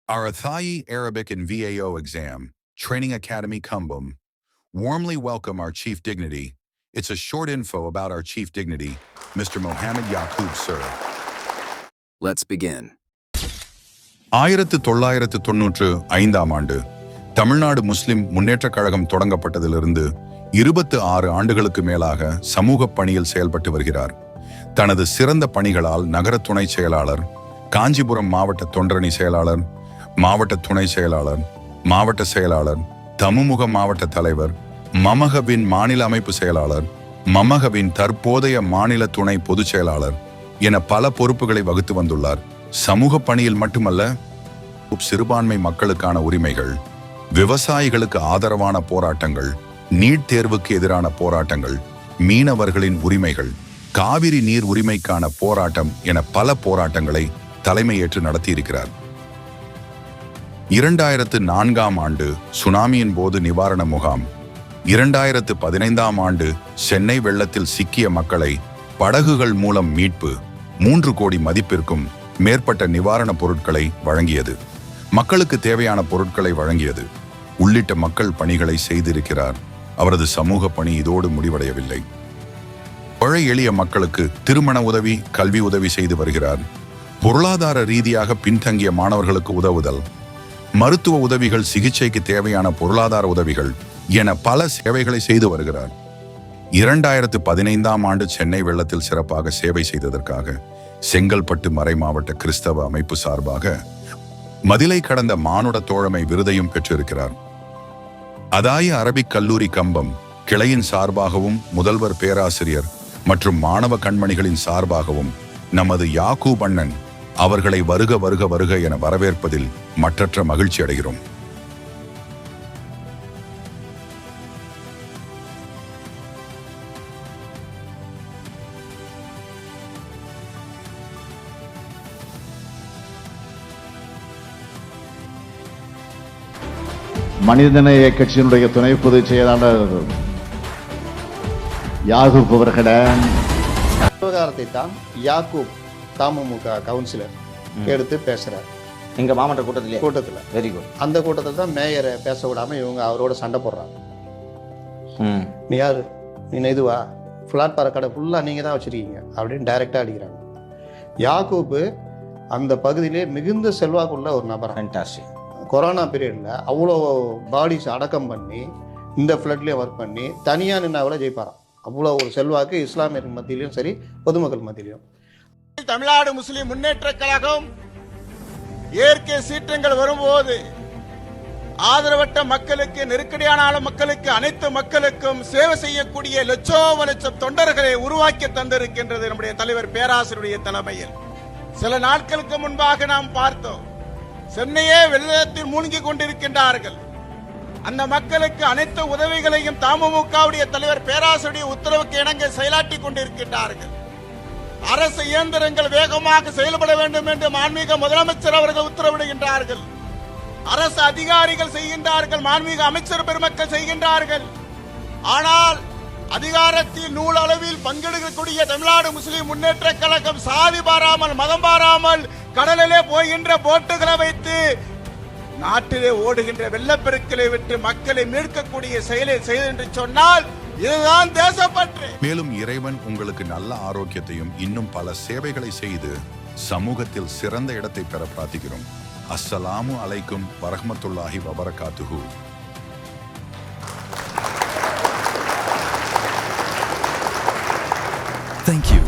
Our Athai Arabic and VAO exam, Training Academy Kumbum, warmly welcome our Chief Dignity. It's a short info about our Chief Dignity, Mr. Mohammed Yaqub, sir. Let's begin. 1995 ஆண்டு தமிழ்நாடு முஸ்லிம் முன்னேற்றக் கழகம் தொடங்கப்பட்டதிலிருந்து 26 ஆண்டுகளுக்கு மேலாக சமூக பணியில் செயல்பட்டு வருகிறார். தனது சிறந்த பணிகளால் நகர துணை செயலாளர், காஞ்சிபுரம் மாவட்ட தொண்டரணி செயலாளர், மாவட்ட துணை செயலாளர், மாவட்ட செயலாளர், தமுமுக மாவட்ட தலைவர், மமகவின் மாநில அமைப்பு செயலாளர், மமகவின் தற்போதைய மாநில துணை பொதுச் செயலாளர் என பல பொறுப்புகளை வகுத்து வந்துள்ளார். சமூக பணியில் மட்டுமல்ல, சிறுபான்மை மக்களுக்கான உரிமைகள், விவசாயிகளுக்கு ஆதரவான போராட்டங்கள், நீட் தேர்வுக்கு எதிரான போராட்டங்கள், மீனவர்களின் உரிமைகள், காவிரி நீர் உரிமைக்கான போராட்டம் என பல போராட்டங்களை தலைமையேற்று நடத்தியிருக்கிறார். 2004 ஆண்டு சுனாமியின் போது நிவாரண முகாம், 2015 ஆண்டு சென்னை வெள்ளத்தில் சிக்கிய மக்களை படகுகள் மூலம் மீட்பு, 3 கோடி மதிப்பிற்கும் மேற்பட்ட நிவாரணப் பொருட்களை வழங்கியது, மக்களுக்கு தேவையான பொருட்களை வழங்கியது உள்ளிட்ட மக்கள் பணிகளை செய்திருக்கிறார். அவரது சமூக பணி இதோடு முடிவடையவில்லை. ஏழை எளிய மக்களுக்கு திருமண உதவி, கல்வி உதவி செய்து வருகிறார். பொருளாதார ரீதியாக பின்தங்கிய மாணவர்களுக்கு உதவுதல், மருத்துவ உதவிகள், சிகிச்சைக்கு தேவையான பொருளாதார உதவிகள் என பல சேவைகளை செய்து வருகிறார். 2015 ஆண்டு சென்னை வெள்ளத்தில் சிறப்பாக சேவை செய்ததற்காக செங்கல்பட்டு மறை மாவட்ட கிறிஸ்தவ அமைப்பு சார்பாக மதிலை கடந்த மானுட தோழமை விருதையும் பெற்றிருக்கிறார். அதாய அரபிக் கல்லூரி கம்பம் கிளையின் சார்பாகவும் முதல்வர் பேராசிரியர் மற்றும் மாணவ கண்மணிகளின் சார்பாகவும் நமது யாக்கூப் அண்ணன் அவர்களை வருக வருக வருக என வரவேற்பதில் மற்றற்ற மகிழ்ச்சி அடைகிறோம். மனிதநேய கட்சியினுடைய துணை பொதுச் செயலாளர் யாகூப் அவர்கள விவகாரத்தை தான் யாக்கூப் தமுமுக கவுன்சிலர் எடுத்து பேசுறார் எங்க மாவட்ட கூட்டத்தில். Very good. அந்த கூட்டத்தில் தான் மேயரை பேச விடாம இவங்க அவரோட சண்டை போடுறாங்க. நீ யாரு, நீ இதுவா, பிளாட் பார கடை ஃபுல்லா நீங்க தான் வச்சிருக்கீங்க அப்படின்னு டைரக்டா அடிக்கிறாங்க. யாக்கூப் அந்த பகுதியிலே மிகுந்த செல்வாக்குள்ள ஒரு நபர். ஃபேண்டாஸ்டிக். கொரோனா பீரியட்ல அவ்வளோ பாடிஸ் அடக்கம் பண்ணி இந்த ஃப்ளட்லேயே ஒர்க் பண்ணி தனியாக நின்னாவில் ஜெயிப்பாராம். அவ்வளோ ஒரு செல்வாக்கு இஸ்லாமியர் மத்தியிலையும் சரி, பொதுமக்கள் மத்தியிலையும். தமிழ்நாடு முஸ்லிம் முன்னேற்ற கழகம் இயற்கை சீற்றங்கள் வரும்போது ஆதரவற்ற மக்களுக்கு, நெருக்கடியான மக்களுக்கு, அனைத்து மக்களுக்கும் சேவை செய்யக்கூடிய லட்சம் தொண்டர்களை உருவாக்கி தந்திருக்கின்றது நம்முடைய தலைவர் பேராசிரியருடைய தலைமையில். சில நாட்களுக்கு முன்பாக நாம் பார்த்தோம், சென்னையே வெள்ளத்தில் மூழ்கி கொண்டிருக்கின்றார்கள். அந்த மக்களுக்கு அனைத்து உதவிகளையும் தமுமுகவுடைய தலைவர் பேராசிரியருடைய உத்தரவுக்கு இணங்க செயலாற்றி கொண்டிருக்கின்றார்கள். அரசு இயந்திரங்கள் வேகமாக செயல்பட வேண்டும் என்று மாண்புமிகு முதலமைச்சர் அவர்கள் உத்தரவிடுகின்றார்கள். அரசு அதிகாரிகள் செய்கின்றார்கள், மாண்புமிகு அமைச்சர் பெருமக்கள் செய்கின்றார்கள். ஆனால் அதிகாரத்தில் நூல் அளவில் பங்கெடுக்கக்கூடிய தமிழ்நாடு முஸ்லிம் முன்னேற்ற கழகம் சாதி பாராமல், மதம் பாராமல் கடலிலே போகின்ற போட்டுகளை வைத்து நாட்டிலே ஓடுகின்ற வெள்ளப்பெருக்களை விட்டு மக்களை மீட்கக்கூடிய செயலை செய்து என்று சொன்னால் இதுதான் தேசப்பற்று. மேலும் இறைவன் உங்களுக்கு நல்ல ஆரோக்கியத்தையும் இன்னும் பல சேவைகளை செய்து சமூகத்தில் சிறந்த இடத்தை பெற பிரார்த்திக்கிறோம். அஸ்ஸலாமு அலைக்கும் வரஹ்மத்துல்லாஹி வபரகாத்துஹு. Thank you.